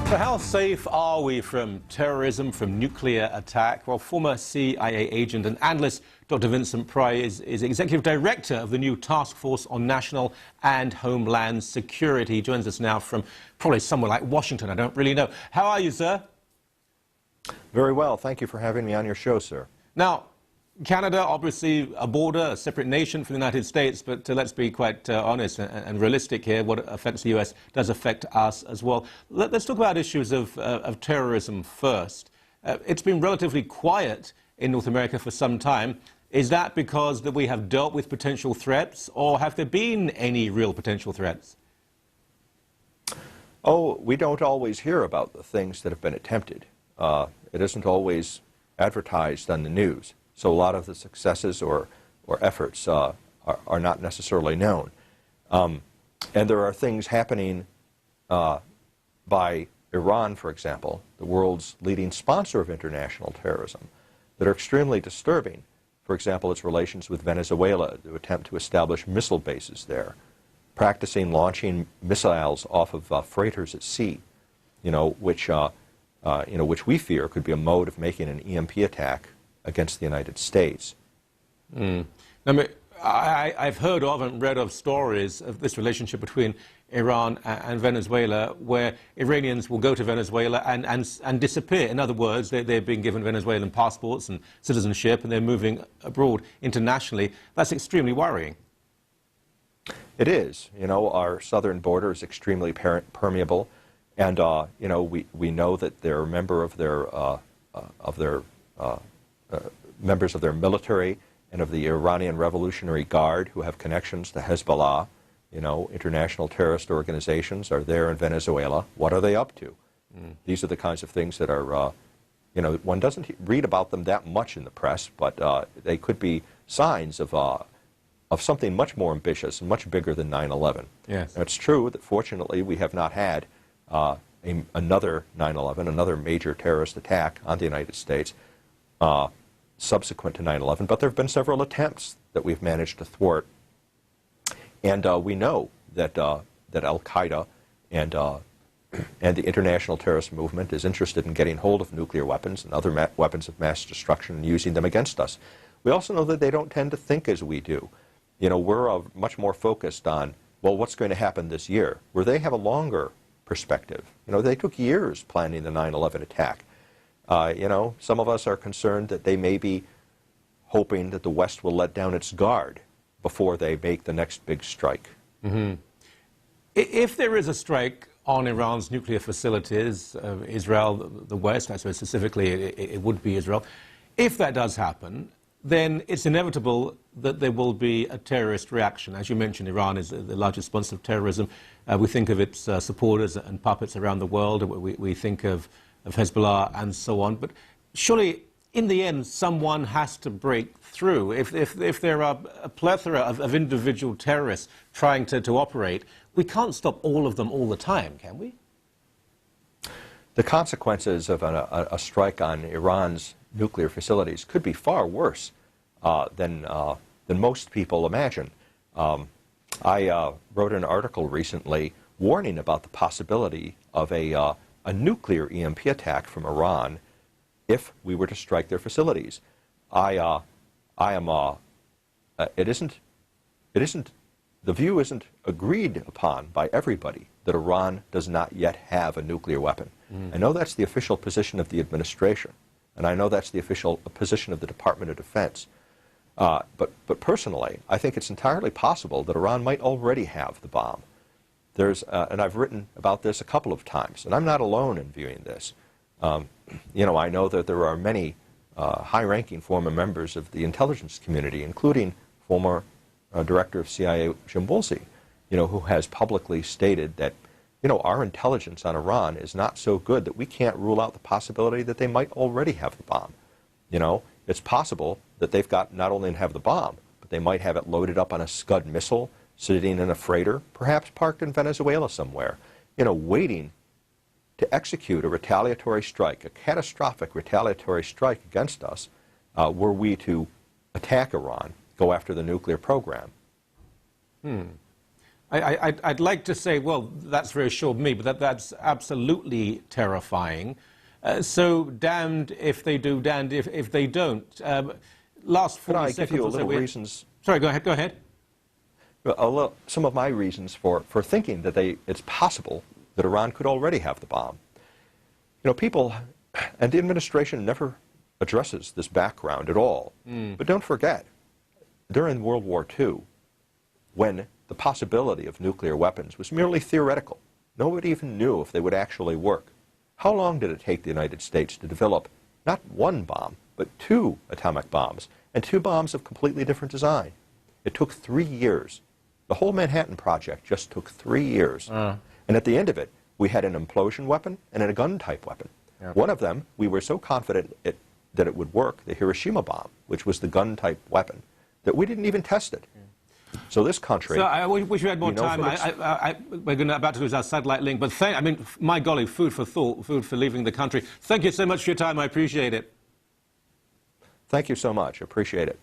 So how safe are we from terrorism, from nuclear attack? Well, former CIA agent and analyst Dr. Vincent Price is executive director of the new Task Force on National and Homeland Security. He joins us now from probably somewhere like Washington. I don't really know. How are you, sir? Very well. Thank you for having me on your show, sir. Now, Canada, obviously a border, a separate nation from the United States, but let's be quite honest and realistic here. What affects the U.S. does affect us as well. Let's talk about issues of terrorism first. It's been relatively quiet in North America for some time. Is that because that we have dealt with potential threats, or have there been any real potential threats? Oh, we don't always hear about the things that have been attempted. It isn't always advertised on the news. So a lot of the successes or efforts are not necessarily known. And there are things happening by Iran, for example, the world's leading sponsor of international terrorism, that are extremely disturbing. For example, its relations with Venezuela, to attempt to establish missile bases there, practicing launching missiles off of freighters at sea, which we fear could be a mode of making an EMP attack against the United States. I've heard of and read of stories of this relationship between Iran and Venezuela, where Iranians will go to Venezuela and disappear. In other words, they're being given Venezuelan passports and citizenship, and they're moving abroad internationally. That's extremely worrying. It is. Our southern border is extremely permeable, and we know that they're a member of their members of their military and of the Iranian Revolutionary Guard who have connections to Hezbollah. International terrorist organizations are there in Venezuela. What are they up to? These are the kinds of things that are, one doesn't read about them that much in the press, but they could be signs of something much more ambitious and much bigger than 9/11. Yes. Now, it's true that fortunately we have not had another 9/11, another major terrorist attack on the United States subsequent to 9/11, but there have been several attempts that we've managed to thwart. And we know that Al-Qaeda and the international terrorist movement is interested in getting hold of nuclear weapons and other weapons of mass destruction and using them against us. We also know that they don't tend to think as we do. We're much more focused on, well, what's going to happen this year, where they have a longer perspective. They took years planning the 9/11 attack. Some of us are concerned that they may be hoping that the West will let down its guard before they make the next big strike. If there is a strike on Iran's nuclear facilities, Israel, the West, I suppose specifically it would be Israel, if that does happen, then it's inevitable that there will be a terrorist reaction. As you mentioned, Iran is the largest sponsor of terrorism. We think of its supporters and puppets around the world. We think of Hezbollah and so on. But surely, in the end, someone has to break through. If there are a plethora of individual terrorists trying to operate, we can't stop all of them all the time, can we? The consequences of a strike on Iran's nuclear facilities could be far worse than most people imagine. I wrote an article recently warning about the possibility of a nuclear EMP attack from Iran if we were to strike their facilities. The view isn't agreed upon by everybody that Iran does not yet have a nuclear weapon. I know that's the official position of the administration, and I know that's the official position of the Department of Defense. But personally, I think it's entirely possible that Iran might already have the bomb. And I've written about this a couple of times, and I'm not alone in viewing this. I know that there are many high-ranking former members of the intelligence community, including former director of CIA Jim Woolsey, who has publicly stated that, our intelligence on Iran is not so good that we can't rule out the possibility that they might already have the bomb. It's possible that they've got not only have the bomb, but they might have it loaded up on a Scud missile, sitting in a freighter, perhaps parked in Venezuela somewhere, waiting to execute a retaliatory strike, a catastrophic retaliatory strike against us, were we to attack Iran, go after the nuclear program. I'd like to say, well, that's reassured me, but that's absolutely terrifying. So damned if they do, damned if they don't. Last 40 Could I seconds give you a or so little reasons? Sorry, go ahead. Some of my reasons for thinking that it's possible that Iran could already have the bomb. You know, people, and the administration never addresses this background at all. But don't forget, during World War II, when the possibility of nuclear weapons was merely theoretical, nobody even knew if they would actually work. How long did it take the United States to develop not one bomb, but 2 atomic bombs, and 2 bombs of completely different design? It took 3 years. The whole Manhattan Project just took 3 years. And at the end of it, we had an implosion weapon and a gun-type weapon. Yep. One of them, we were so confident that it would work, the Hiroshima bomb, which was the gun-type weapon, that we didn't even test it. So this country... So I wish we had more time. We're about to lose our satellite link, but I mean, my golly, food for thought, food for leaving the country. Thank you so much for your time. I appreciate it. Thank you so much. Appreciate it.